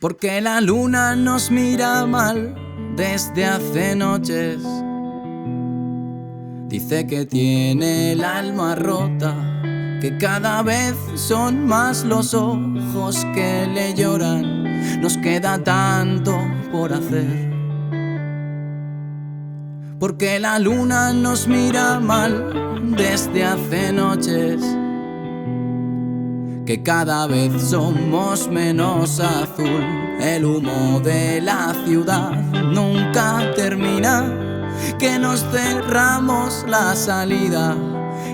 Porque la luna nos mira mal desde hace noches. Dice que tiene el alma rota, que cada vez son más los ojos que le lloran. Nos queda tanto por hacer. Porque la luna nos mira mal desde hace noches, que cada vez somos menos azul. El humo de la ciudad nunca termina, que nos cerramos la salida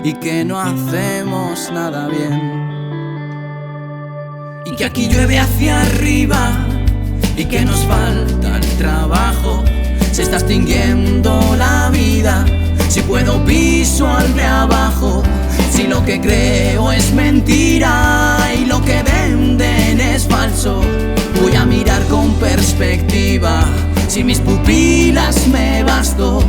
y que no hacemos nada bien. Y que aquí llueve hacia arriba y que nos falta el trabajo. Se está extinguiendo la vida. Si puedo piso al de abajo. Si lo que creo es mentira y lo que venden es falso, voy a mirar con perspectiva. Si mis pupilas me basto.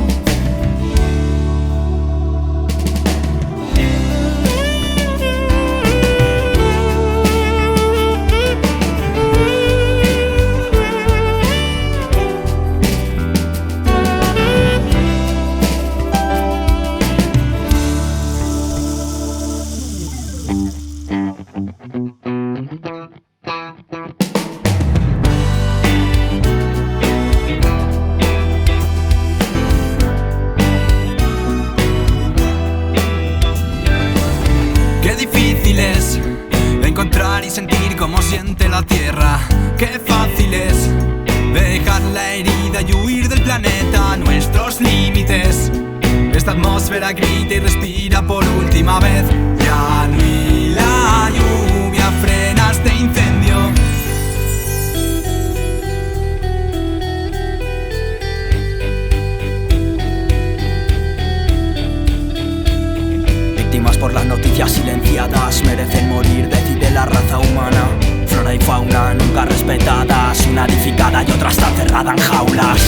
Encontrar y sentir cómo siente la tierra. Qué fácil es dejar la herida y huir del planeta a nuestros límites. Esta atmósfera grita y respira por última vez. Ya ni la lluvia frena este incendio. Víctimas por las noticias silenciadas, merecen morir, decide la raza humana. Flora y fauna nunca respetadas, una edificada y otra está cerrada en jaulas.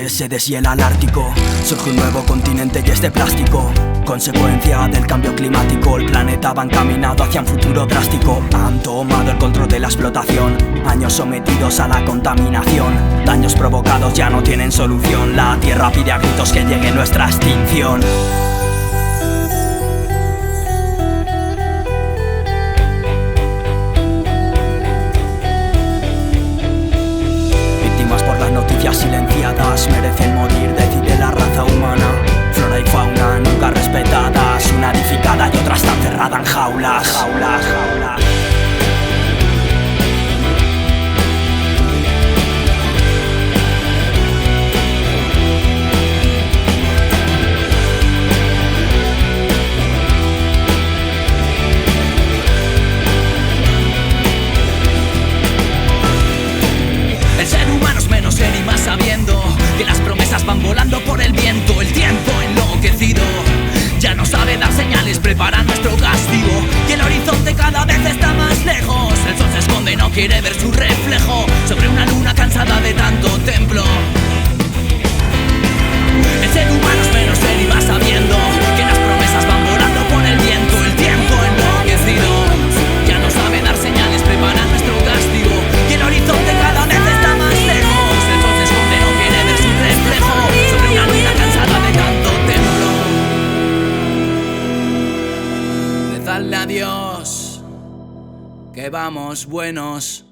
Se deshiela el Ártico, surge un nuevo continente y es de plástico. Consecuencia del cambio climático, el planeta va encaminado hacia un futuro drástico. Han tomado el control de la explotación, años sometidos a la contaminación. Daños provocados ya no tienen solución, la tierra pide a gritos que llegue nuestra extinción. Silenciadas, merecen morir, decide la raza humana. Flora y fauna nunca respetadas, una edificada y otra está encerrada en jaulas. Jaulas. Que las promesas van volando por el viento. El tiempo enloquecido ya no sabe dar señales, prepara nuestro castigo. Y el horizonte cada vez está más lejos. El sol se esconde y no quiere ver su reflejo sobre una luna cansada de tanto templo. El ser humano es menos ser y va sabiendo que las promesas van volando por el viento. El tiempo enloquecido ya no sabe dar señales, prepara nuestro castigo. Y el horizonte cada vez está más lejos. Sobre una luna cansada de tanto templo. Decadle adiós, que vamos buenos.